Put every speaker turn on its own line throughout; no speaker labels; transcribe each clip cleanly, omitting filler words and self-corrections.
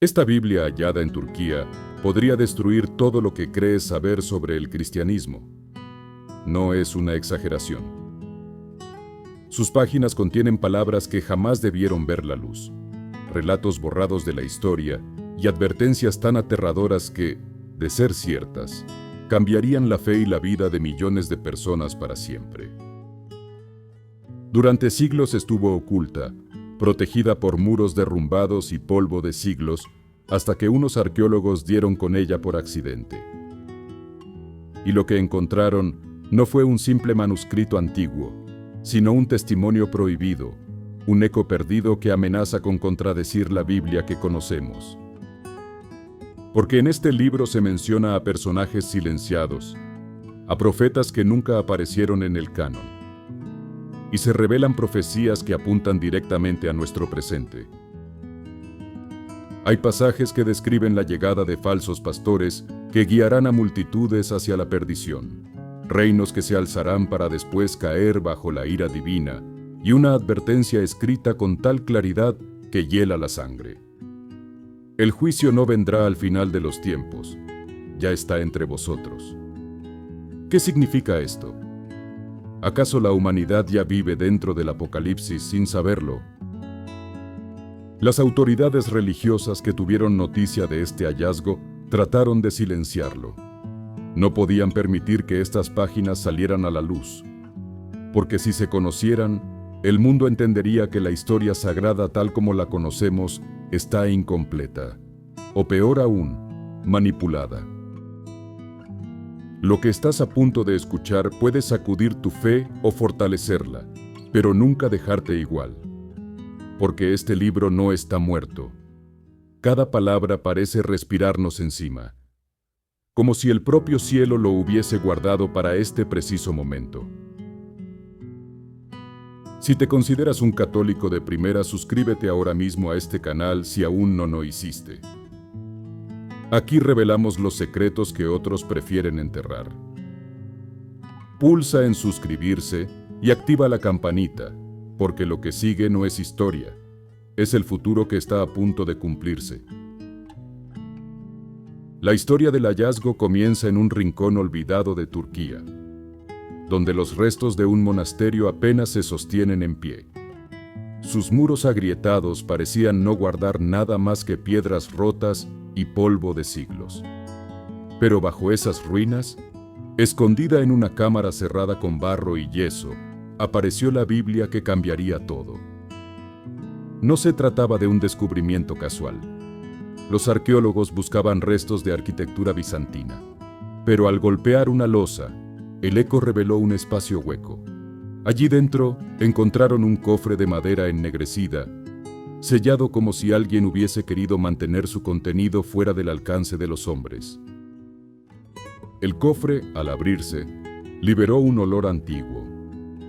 Esta Biblia hallada en Turquía podría destruir todo lo que crees saber sobre el cristianismo. No es una exageración. Sus páginas contienen palabras que jamás debieron ver la luz, relatos borrados de la historia y advertencias tan aterradoras que, de ser ciertas, cambiarían la fe y la vida de millones de personas para siempre. Durante siglos estuvo oculta, protegida por muros derrumbados y polvo de siglos, hasta que unos arqueólogos dieron con ella por accidente. Y lo que encontraron no fue un simple manuscrito antiguo, sino un testimonio prohibido, un eco perdido que amenaza con contradecir la Biblia que conocemos. Porque en este libro se menciona a personajes silenciados, a profetas que nunca aparecieron en el canon, y se revelan profecías que apuntan directamente a nuestro presente. Hay pasajes que describen la llegada de falsos pastores que guiarán a multitudes hacia la perdición, reinos que se alzarán para después caer bajo la ira divina, y una advertencia escrita con tal claridad que hiela la sangre. El juicio no vendrá al final de los tiempos, ya está entre vosotros. ¿Qué significa esto? ¿Acaso la humanidad ya vive dentro del Apocalipsis sin saberlo? Las autoridades religiosas que tuvieron noticia de este hallazgo trataron de silenciarlo. No podían permitir que estas páginas salieran a la luz, porque si se conocieran, el mundo entendería que la historia sagrada tal como la conocemos está incompleta, o peor aún, manipulada. Lo que estás a punto de escuchar puede sacudir tu fe o fortalecerla, pero nunca dejarte igual. Porque este libro no está muerto. Cada palabra parece respirarnos encima, como si el propio cielo lo hubiese guardado para este preciso momento. Si te consideras un católico de primera, suscríbete ahora mismo a este canal si aún no lo hiciste. Aquí revelamos los secretos que otros prefieren enterrar. Pulsa en suscribirse y activa la campanita, porque lo que sigue no es historia, es el futuro que está a punto de cumplirse. La historia del hallazgo comienza en un rincón olvidado de Turquía, donde los restos de un monasterio apenas se sostienen en pie. Sus muros agrietados parecían no guardar nada más que piedras rotas y polvo de siglos. Pero bajo esas ruinas, escondida en una cámara cerrada con barro y yeso, apareció la Biblia que cambiaría todo. No se trataba de un descubrimiento casual. Los arqueólogos buscaban restos de arquitectura bizantina, pero al golpear una losa, el eco reveló un espacio hueco. Allí dentro encontraron un cofre de madera ennegrecida, sellado como si alguien hubiese querido mantener su contenido fuera del alcance de los hombres. El cofre, al abrirse, liberó un olor antiguo,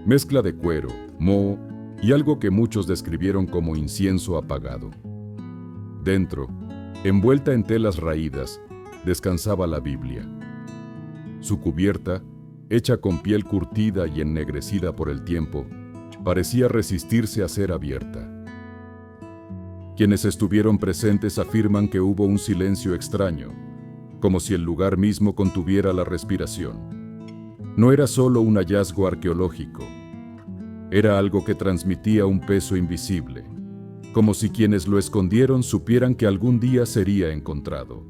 mezcla de cuero, moho y algo que muchos describieron como incienso apagado. Dentro, envuelta en telas raídas, descansaba la Biblia. Su cubierta, hecha con piel curtida y ennegrecida por el tiempo, parecía resistirse a ser abierta. Quienes estuvieron presentes afirman que hubo un silencio extraño, como si el lugar mismo contuviera la respiración. No era solo un hallazgo arqueológico, era algo que transmitía un peso invisible, como si quienes lo escondieron supieran que algún día sería encontrado.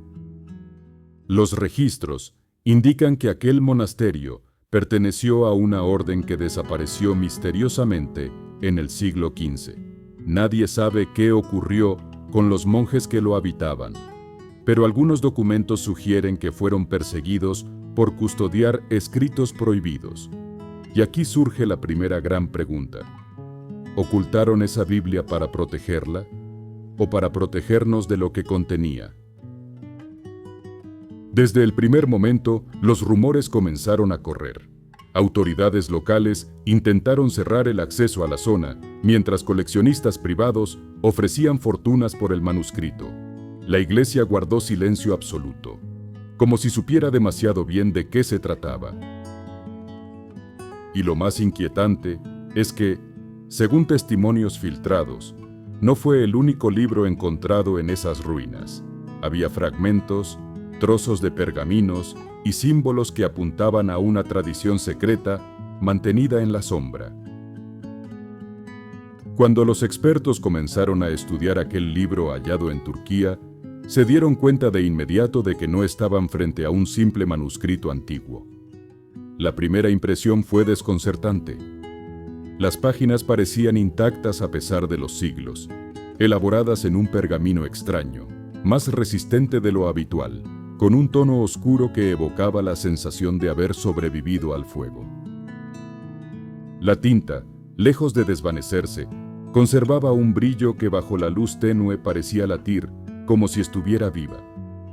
Los registros indican que aquel monasterio perteneció a una orden que desapareció misteriosamente en el siglo XV. Nadie sabe qué ocurrió con los monjes que lo habitaban, pero algunos documentos sugieren que fueron perseguidos por custodiar escritos prohibidos. Y aquí surge la primera gran pregunta. ¿Ocultaron esa Biblia para protegerla o para protegernos de lo que contenía? Desde el primer momento, los rumores comenzaron a correr. Autoridades locales intentaron cerrar el acceso a la zona, mientras coleccionistas privados ofrecían fortunas por el manuscrito. La iglesia guardó silencio absoluto, como si supiera demasiado bien de qué se trataba. Y lo más inquietante es que, según testimonios filtrados, no fue el único libro encontrado en esas ruinas. Había fragmentos, trozos de pergaminos y símbolos que apuntaban a una tradición secreta mantenida en la sombra. Cuando los expertos comenzaron a estudiar aquel libro hallado en Turquía, se dieron cuenta de inmediato de que no estaban frente a un simple manuscrito antiguo. La primera impresión fue desconcertante. Las páginas parecían intactas a pesar de los siglos, elaboradas en un pergamino extraño, más resistente de lo habitual, con un tono oscuro que evocaba la sensación de haber sobrevivido al fuego. La tinta, lejos de desvanecerse, conservaba un brillo que bajo la luz tenue parecía latir, como si estuviera viva.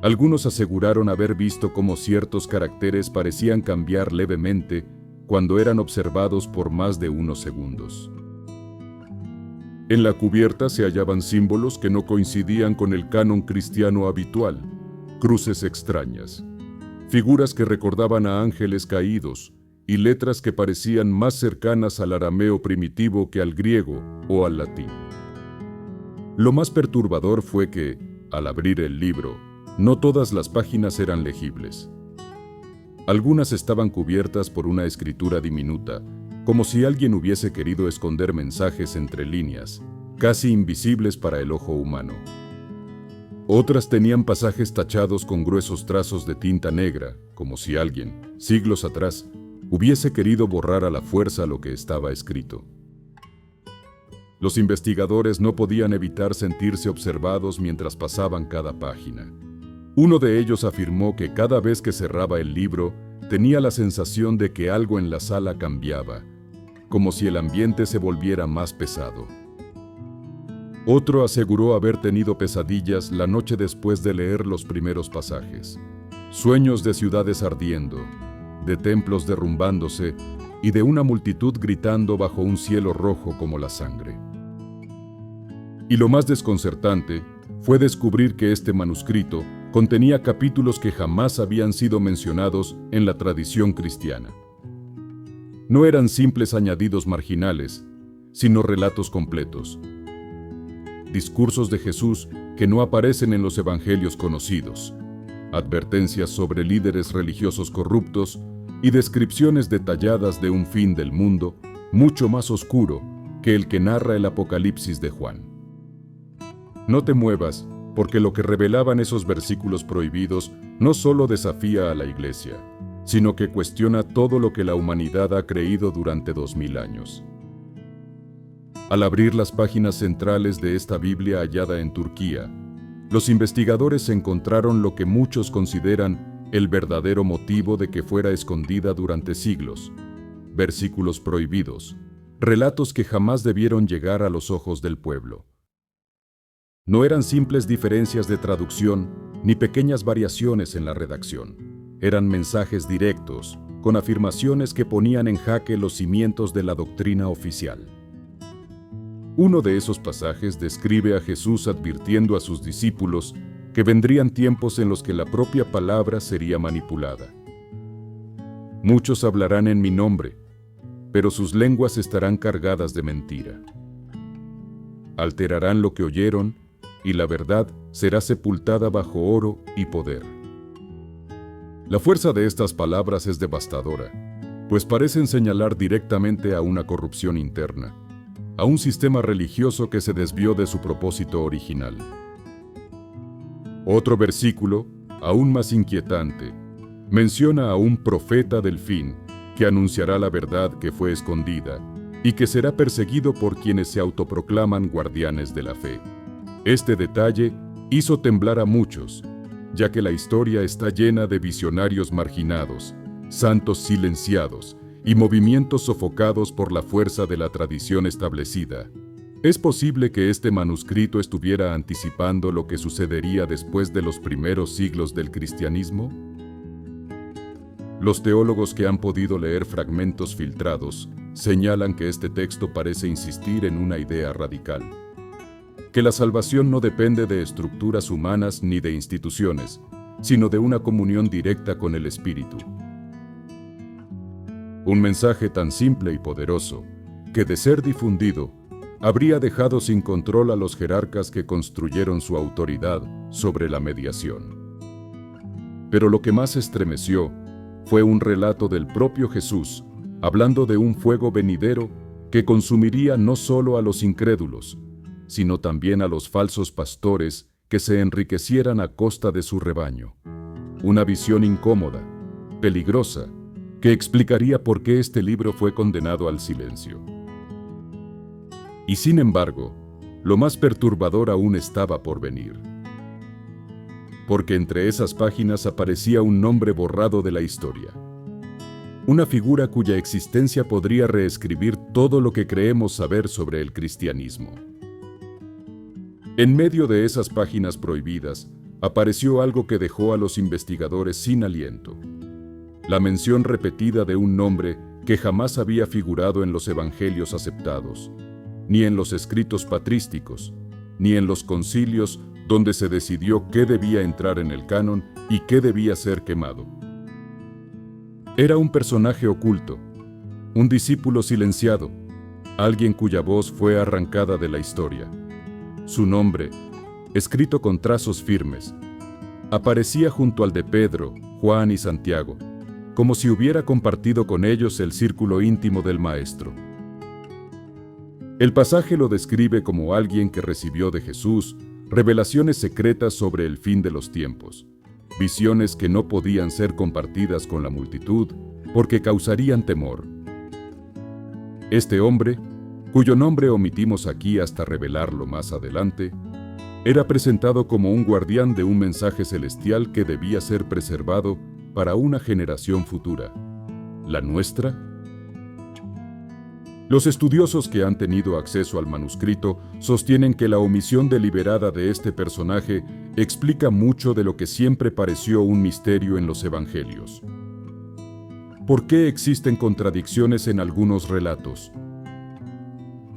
Algunos aseguraron haber visto cómo ciertos caracteres parecían cambiar levemente cuando eran observados por más de unos segundos. En la cubierta se hallaban símbolos que no coincidían con el canon cristiano habitual, cruces extrañas, figuras que recordaban a ángeles caídos y letras que parecían más cercanas al arameo primitivo que al griego o al latín. Lo más perturbador fue que, al abrir el libro, no todas las páginas eran legibles. Algunas estaban cubiertas por una escritura diminuta, como si alguien hubiese querido esconder mensajes entre líneas, casi invisibles para el ojo humano. Otras tenían pasajes tachados con gruesos trazos de tinta negra, como si alguien, siglos atrás, hubiese querido borrar a la fuerza lo que estaba escrito. Los investigadores no podían evitar sentirse observados mientras pasaban cada página. Uno de ellos afirmó que cada vez que cerraba el libro, tenía la sensación de que algo en la sala cambiaba, como si el ambiente se volviera más pesado. Otro aseguró haber tenido pesadillas la noche después de leer los primeros pasajes. Sueños de ciudades ardiendo, de templos derrumbándose y de una multitud gritando bajo un cielo rojo como la sangre. Y lo más desconcertante fue descubrir que este manuscrito contenía capítulos que jamás habían sido mencionados en la tradición cristiana. No eran simples añadidos marginales, sino relatos completos. Discursos de Jesús que no aparecen en los evangelios conocidos, advertencias sobre líderes religiosos corruptos y descripciones detalladas de un fin del mundo mucho más oscuro que el que narra el Apocalipsis de Juan. No te muevas, porque lo que revelaban esos versículos prohibidos no solo desafía a la Iglesia, sino que cuestiona todo lo que la humanidad ha creído durante 2000 años. Al abrir las páginas centrales de esta Biblia hallada en Turquía, los investigadores encontraron lo que muchos consideran el verdadero motivo de que fuera escondida durante siglos: versículos prohibidos, relatos que jamás debieron llegar a los ojos del pueblo. No eran simples diferencias de traducción ni pequeñas variaciones en la redacción. Eran mensajes directos, con afirmaciones que ponían en jaque los cimientos de la doctrina oficial. Uno de esos pasajes describe a Jesús advirtiendo a sus discípulos que vendrían tiempos en los que la propia palabra sería manipulada. Muchos hablarán en mi nombre, pero sus lenguas estarán cargadas de mentira. Alterarán lo que oyeron, y la verdad será sepultada bajo oro y poder. La fuerza de estas palabras es devastadora, pues parecen señalar directamente a una corrupción interna, a un sistema religioso que se desvió de su propósito original. Otro versículo, aún más inquietante, menciona a un profeta del fin que anunciará la verdad que fue escondida y que será perseguido por quienes se autoproclaman guardianes de la fe. Este detalle hizo temblar a muchos, ya que la historia está llena de visionarios marginados, santos silenciados y movimientos sofocados por la fuerza de la tradición establecida. ¿Es posible que este manuscrito estuviera anticipando lo que sucedería después de los primeros siglos del cristianismo? Los teólogos que han podido leer fragmentos filtrados señalan que este texto parece insistir en una idea radical: que la salvación no depende de estructuras humanas ni de instituciones, sino de una comunión directa con el Espíritu. Un mensaje tan simple y poderoso, que de ser difundido, habría dejado sin control a los jerarcas que construyeron su autoridad sobre la mediación. Pero lo que más estremeció fue un relato del propio Jesús, hablando de un fuego venidero que consumiría no solo a los incrédulos, sino también a los falsos pastores que se enriquecieran a costa de su rebaño. Una visión incómoda, peligrosa, que explicaría por qué este libro fue condenado al silencio. Y sin embargo, lo más perturbador aún estaba por venir. Porque entre esas páginas aparecía un nombre borrado de la historia. Una figura cuya existencia podría reescribir todo lo que creemos saber sobre el cristianismo. En medio de esas páginas prohibidas, apareció algo que dejó a los investigadores sin aliento. La mención repetida de un nombre que jamás había figurado en los evangelios aceptados, ni en los escritos patrísticos, ni en los concilios donde se decidió qué debía entrar en el canon y qué debía ser quemado. Era un personaje oculto, un discípulo silenciado, alguien cuya voz fue arrancada de la historia. Su nombre, escrito con trazos firmes, aparecía junto al de Pedro, Juan y Santiago, como si hubiera compartido con ellos el círculo íntimo del Maestro. El pasaje lo describe como alguien que recibió de Jesús revelaciones secretas sobre el fin de los tiempos, visiones que no podían ser compartidas con la multitud porque causarían temor. Este hombre, cuyo nombre omitimos aquí hasta revelarlo más adelante, era presentado como un guardián de un mensaje celestial que debía ser preservado para una generación futura. ¿La nuestra? Los estudiosos que han tenido acceso al manuscrito sostienen que la omisión deliberada de este personaje explica mucho de lo que siempre pareció un misterio en los evangelios. ¿Por qué existen contradicciones en algunos relatos?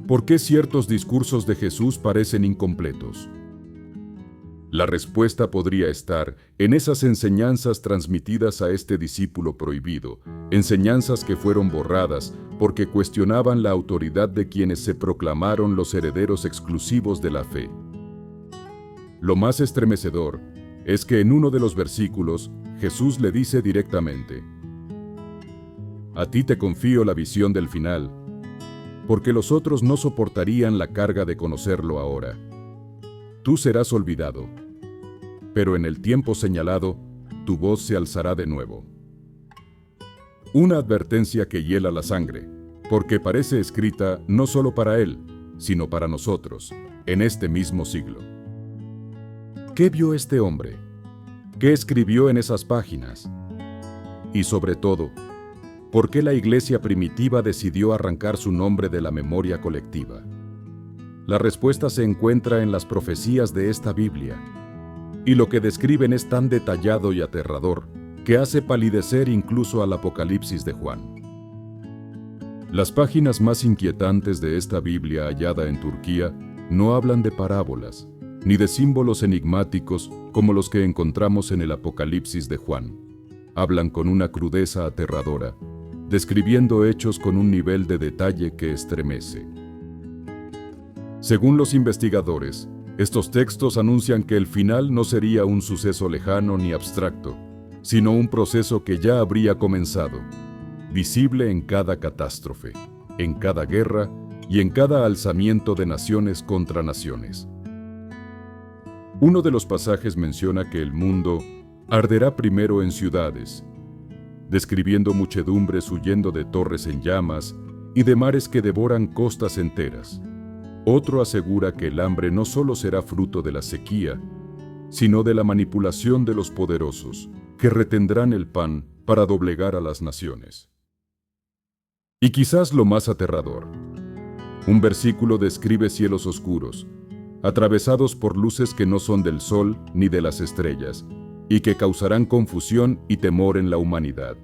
¿Por qué ciertos discursos de Jesús parecen incompletos? La respuesta podría estar en esas enseñanzas transmitidas a este discípulo prohibido, enseñanzas que fueron borradas porque cuestionaban la autoridad de quienes se proclamaron los herederos exclusivos de la fe. Lo más estremecedor es que en uno de los versículos Jesús le dice directamente: «A ti te confío la visión del final, porque los otros no soportarían la carga de conocerlo ahora. Tú serás olvidado, pero en el tiempo señalado, tu voz se alzará de nuevo». Una advertencia que hiela la sangre, porque parece escrita no solo para él, sino para nosotros, en este mismo siglo. ¿Qué vio este hombre? ¿Qué escribió en esas páginas? Y sobre todo, ¿por qué la iglesia primitiva decidió arrancar su nombre de la memoria colectiva? La respuesta se encuentra en las profecías de esta Biblia, y lo que describen es tan detallado y aterrador que hace palidecer incluso al Apocalipsis de Juan. Las páginas más inquietantes de esta Biblia hallada en Turquía no hablan de parábolas, ni de símbolos enigmáticos como los que encontramos en el Apocalipsis de Juan. Hablan con una crudeza aterradora, describiendo hechos con un nivel de detalle que estremece. Según los investigadores, estos textos anuncian que el final no sería un suceso lejano ni abstracto, sino un proceso que ya habría comenzado, visible en cada catástrofe, en cada guerra y en cada alzamiento de naciones contra naciones. Uno de los pasajes menciona que el mundo arderá primero en ciudades, describiendo muchedumbres huyendo de torres en llamas y de mares que devoran costas enteras. Otro asegura que el hambre no solo será fruto de la sequía, sino de la manipulación de los poderosos, que retendrán el pan para doblegar a las naciones. Y quizás lo más aterrador, un versículo describe cielos oscuros, atravesados por luces que no son del sol ni de las estrellas, y que causarán confusión y temor en la humanidad.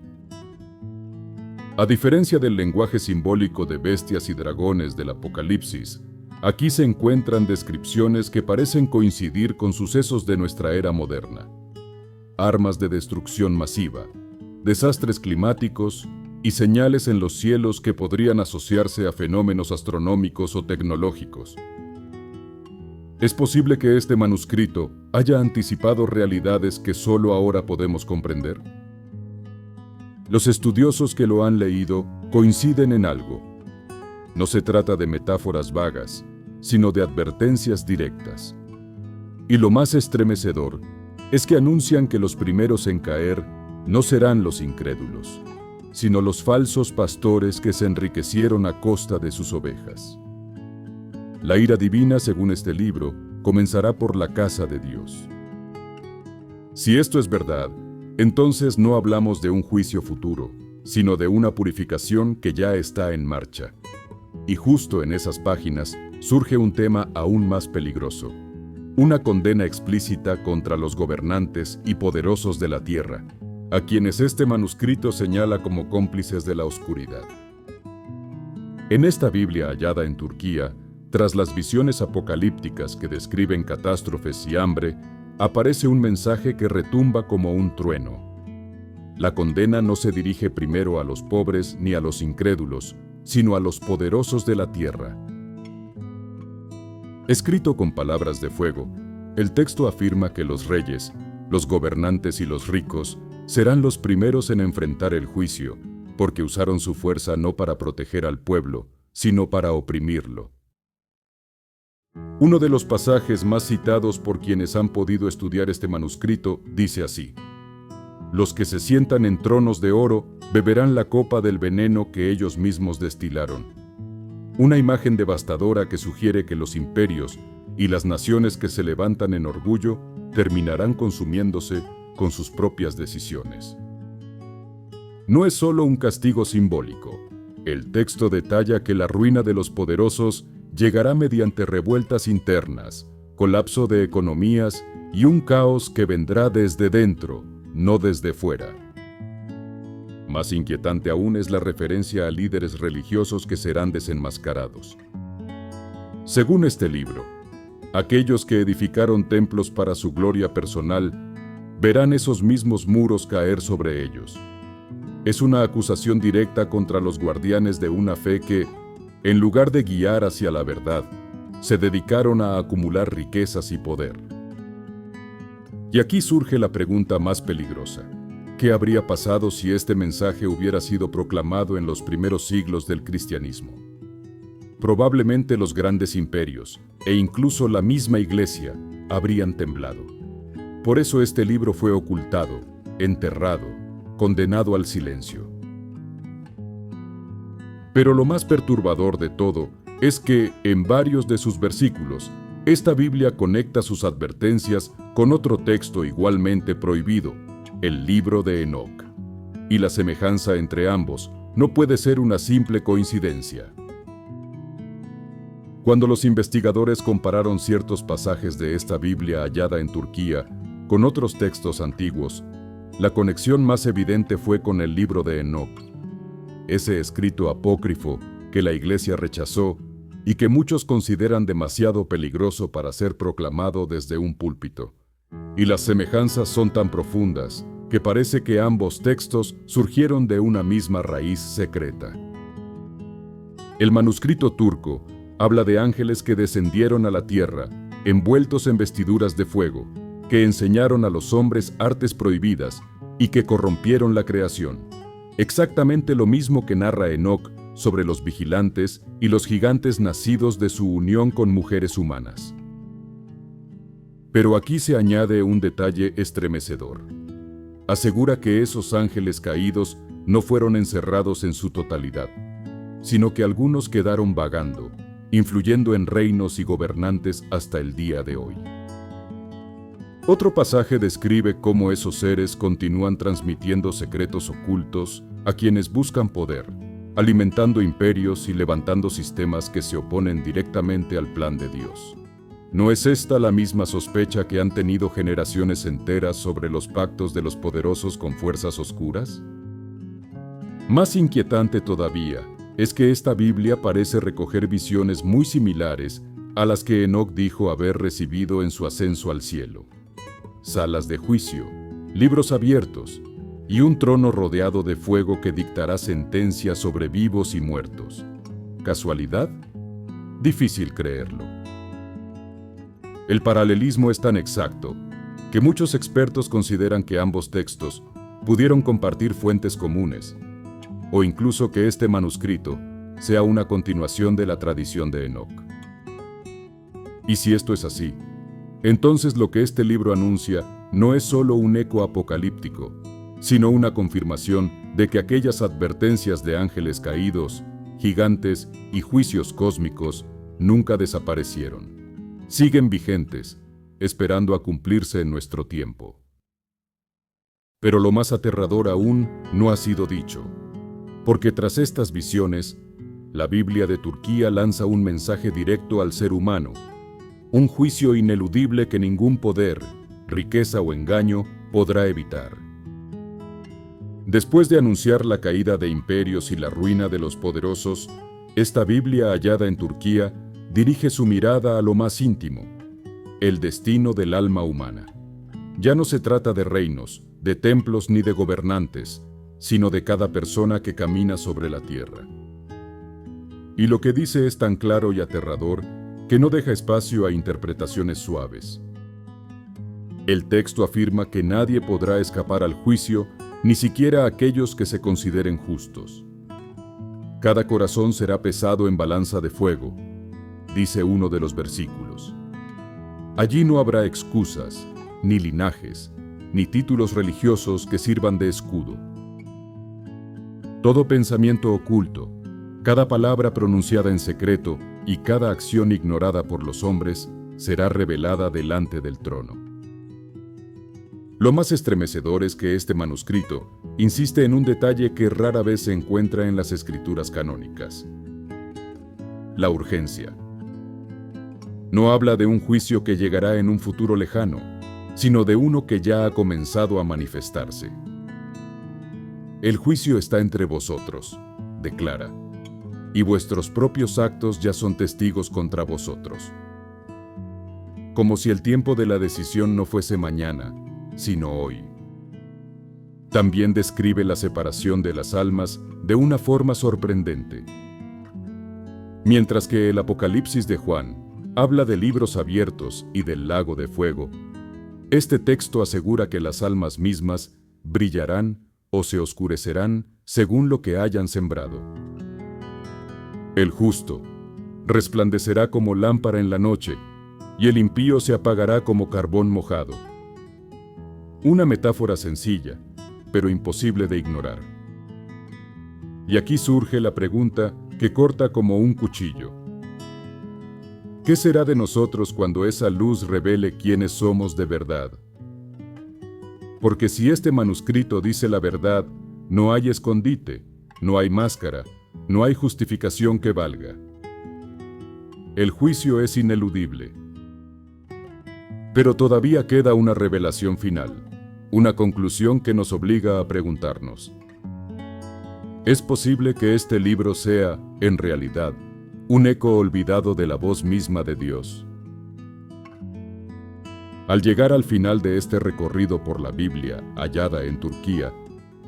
A diferencia del lenguaje simbólico de bestias y dragones del Apocalipsis, aquí se encuentran descripciones que parecen coincidir con sucesos de nuestra era moderna. Armas de destrucción masiva, desastres climáticos y señales en los cielos que podrían asociarse a fenómenos astronómicos o tecnológicos. Es posible que este manuscrito haya anticipado realidades que solo ahora podemos comprender. Los estudiosos que lo han leído coinciden en algo. No se trata de metáforas vagas, sino de advertencias directas. Y lo más estremecedor es que anuncian que los primeros en caer no serán los incrédulos, sino los falsos pastores que se enriquecieron a costa de sus ovejas. La ira divina, según este libro, comenzará por la casa de Dios. Si esto es verdad, entonces no hablamos de un juicio futuro, sino de una purificación que ya está en marcha. Y justo en esas páginas surge un tema aún más peligroso: una condena explícita contra los gobernantes y poderosos de la tierra, a quienes este manuscrito señala como cómplices de la oscuridad. En esta Biblia hallada en Turquía, tras las visiones apocalípticas que describen catástrofes y hambre, aparece un mensaje que retumba como un trueno. La condena no se dirige primero a los pobres ni a los incrédulos, sino a los poderosos de la tierra. Escrito con palabras de fuego, el texto afirma que los reyes, los gobernantes y los ricos serán los primeros en enfrentar el juicio, porque usaron su fuerza no para proteger al pueblo, sino para oprimirlo. Uno de los pasajes más citados por quienes han podido estudiar este manuscrito dice así: «Los que se sientan en tronos de oro beberán la copa del veneno que ellos mismos destilaron». Una imagen devastadora que sugiere que los imperios y las naciones que se levantan en orgullo terminarán consumiéndose con sus propias decisiones. No es solo un castigo simbólico. El texto detalla que la ruina de los poderosos llegará mediante revueltas internas, colapso de economías y un caos que vendrá desde dentro, no desde fuera. Más inquietante aún es la referencia a líderes religiosos que serán desenmascarados. Según este libro, aquellos que edificaron templos para su gloria personal verán esos mismos muros caer sobre ellos. Es una acusación directa contra los guardianes de una fe que, en lugar de guiar hacia la verdad, se dedicaron a acumular riquezas y poder. Y aquí surge la pregunta más peligrosa: ¿qué habría pasado si este mensaje hubiera sido proclamado en los primeros siglos del cristianismo? Probablemente los grandes imperios, e incluso la misma Iglesia, habrían temblado. Por eso este libro fue ocultado, enterrado, condenado al silencio. Pero lo más perturbador de todo es que, en varios de sus versículos, esta Biblia conecta sus advertencias con otro texto igualmente prohibido, el libro de Enoc. Y la semejanza entre ambos no puede ser una simple coincidencia. Cuando los investigadores compararon ciertos pasajes de esta Biblia hallada en Turquía con otros textos antiguos, la conexión más evidente fue con el libro de Enoc, ese escrito apócrifo que la Iglesia rechazó y que muchos consideran demasiado peligroso para ser proclamado desde un púlpito. Y las semejanzas son tan profundas que parece que ambos textos surgieron de una misma raíz secreta. El manuscrito turco habla de ángeles que descendieron a la tierra, envueltos en vestiduras de fuego, que enseñaron a los hombres artes prohibidas y que corrompieron la creación. Exactamente lo mismo que narra Enoc sobre los vigilantes y los gigantes nacidos de su unión con mujeres humanas. Pero aquí se añade un detalle estremecedor. Asegura que esos ángeles caídos no fueron encerrados en su totalidad, sino que algunos quedaron vagando, influyendo en reinos y gobernantes hasta el día de hoy. Otro pasaje describe cómo esos seres continúan transmitiendo secretos ocultos a quienes buscan poder, alimentando imperios y levantando sistemas que se oponen directamente al plan de Dios. ¿No es esta la misma sospecha que han tenido generaciones enteras sobre los pactos de los poderosos con fuerzas oscuras? Más inquietante todavía es que esta Biblia parece recoger visiones muy similares a las que Enoc dijo haber recibido en su ascenso al cielo. Salas de juicio, libros abiertos, y un trono rodeado de fuego que dictará sentencia sobre vivos y muertos. ¿Casualidad? Difícil creerlo. El paralelismo es tan exacto que muchos expertos consideran que ambos textos pudieron compartir fuentes comunes, o incluso que este manuscrito sea una continuación de la tradición de Enoc. Y si esto es así, entonces lo que este libro anuncia no es solo un eco apocalíptico, sino una confirmación de que aquellas advertencias de ángeles caídos, gigantes y juicios cósmicos nunca desaparecieron. Siguen vigentes, esperando a cumplirse en nuestro tiempo. Pero lo más aterrador aún no ha sido dicho, porque tras estas visiones, la Biblia de Turquía lanza un mensaje directo al ser humano, un juicio ineludible que ningún poder, riqueza o engaño podrá evitar. Después de anunciar la caída de imperios y la ruina de los poderosos, esta Biblia hallada en Turquía dirige su mirada a lo más íntimo, el destino del alma humana. Ya no se trata de reinos, de templos ni de gobernantes, sino de cada persona que camina sobre la tierra. Y lo que dice es tan claro y aterrador que no deja espacio a interpretaciones suaves. El texto afirma que nadie podrá escapar al juicio, ni siquiera aquellos que se consideren justos. Cada corazón será pesado en balanza de fuego, dice uno de los versículos. Allí no habrá excusas, ni linajes, ni títulos religiosos que sirvan de escudo. Todo pensamiento oculto, cada palabra pronunciada en secreto y cada acción ignorada por los hombres será revelada delante del trono. Lo más estremecedor es que este manuscrito insiste en un detalle que rara vez se encuentra en las escrituras canónicas: la urgencia. No habla de un juicio que llegará en un futuro lejano, sino de uno que ya ha comenzado a manifestarse. El juicio está entre vosotros, declara, y vuestros propios actos ya son testigos contra vosotros. Como si el tiempo de la decisión no fuese mañana, sino hoy. También describe la separación de las almas de una forma sorprendente. Mientras que el Apocalipsis de Juan habla de libros abiertos y del lago de fuego, este texto asegura que las almas mismas brillarán o se oscurecerán según lo que hayan sembrado. El justo resplandecerá como lámpara en la noche, y el impío se apagará como carbón mojado. Una metáfora sencilla, pero imposible de ignorar. Y aquí surge la pregunta que corta como un cuchillo. ¿Qué será de nosotros cuando esa luz revele quiénes somos de verdad? Porque si este manuscrito dice la verdad, no hay escondite, no hay máscara, no hay justificación que valga. El juicio es ineludible. Pero todavía queda una revelación final, una conclusión que nos obliga a preguntarnos: ¿es posible que este libro sea, en realidad, un eco olvidado de la voz misma de Dios? Al llegar al final de este recorrido por la Biblia hallada en Turquía,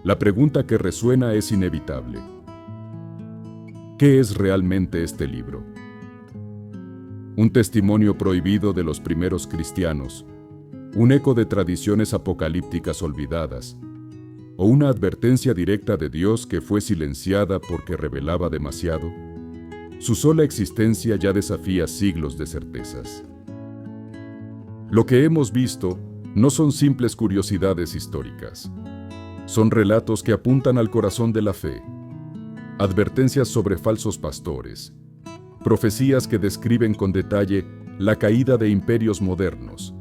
la pregunta que resuena es inevitable. ¿Qué es realmente este libro? ¿Un testimonio prohibido de los primeros cristianos? ¿Un eco de tradiciones apocalípticas olvidadas? ¿O una advertencia directa de Dios que fue silenciada porque revelaba demasiado? Su sola existencia ya desafía siglos de certezas. Lo que hemos visto no son simples curiosidades históricas. Son relatos que apuntan al corazón de la fe, advertencias sobre falsos pastores, profecías que describen con detalle la caída de imperios modernos,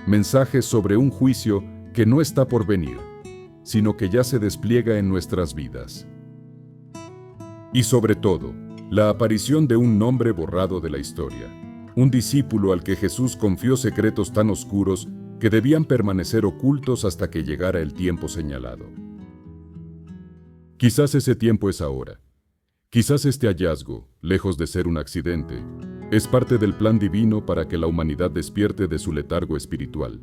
mensajes sobre un juicio que no está por venir, sino que ya se despliega en nuestras vidas. Y sobre todo, la aparición de un nombre borrado de la historia, un discípulo al que Jesús confió secretos tan oscuros que debían permanecer ocultos hasta que llegara el tiempo señalado. Quizás ese tiempo es ahora. Quizás este hallazgo, lejos de ser un accidente, es parte del plan divino para que la humanidad despierte de su letargo espiritual.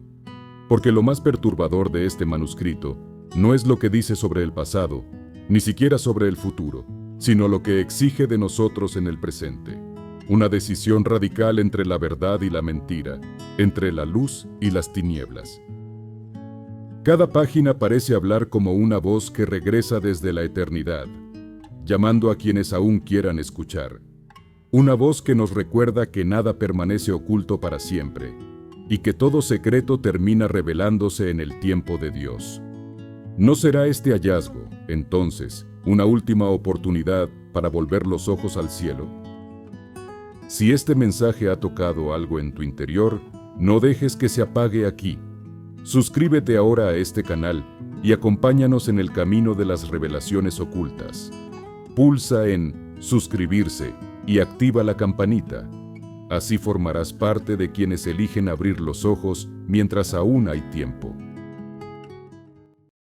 Porque lo más perturbador de este manuscrito no es lo que dice sobre el pasado, ni siquiera sobre el futuro, sino lo que exige de nosotros en el presente. Una decisión radical entre la verdad y la mentira, entre la luz y las tinieblas. Cada página parece hablar como una voz que regresa desde la eternidad, llamando a quienes aún quieran escuchar. Una voz que nos recuerda que nada permanece oculto para siempre, y que todo secreto termina revelándose en el tiempo de Dios. ¿No será este hallazgo, entonces, una última oportunidad para volver los ojos al cielo? Si este mensaje ha tocado algo en tu interior, no dejes que se apague aquí. Suscríbete ahora a este canal y acompáñanos en el camino de las revelaciones ocultas. Pulsa en suscribirse y activa la campanita. Así formarás parte de quienes eligen abrir los ojos mientras aún hay tiempo.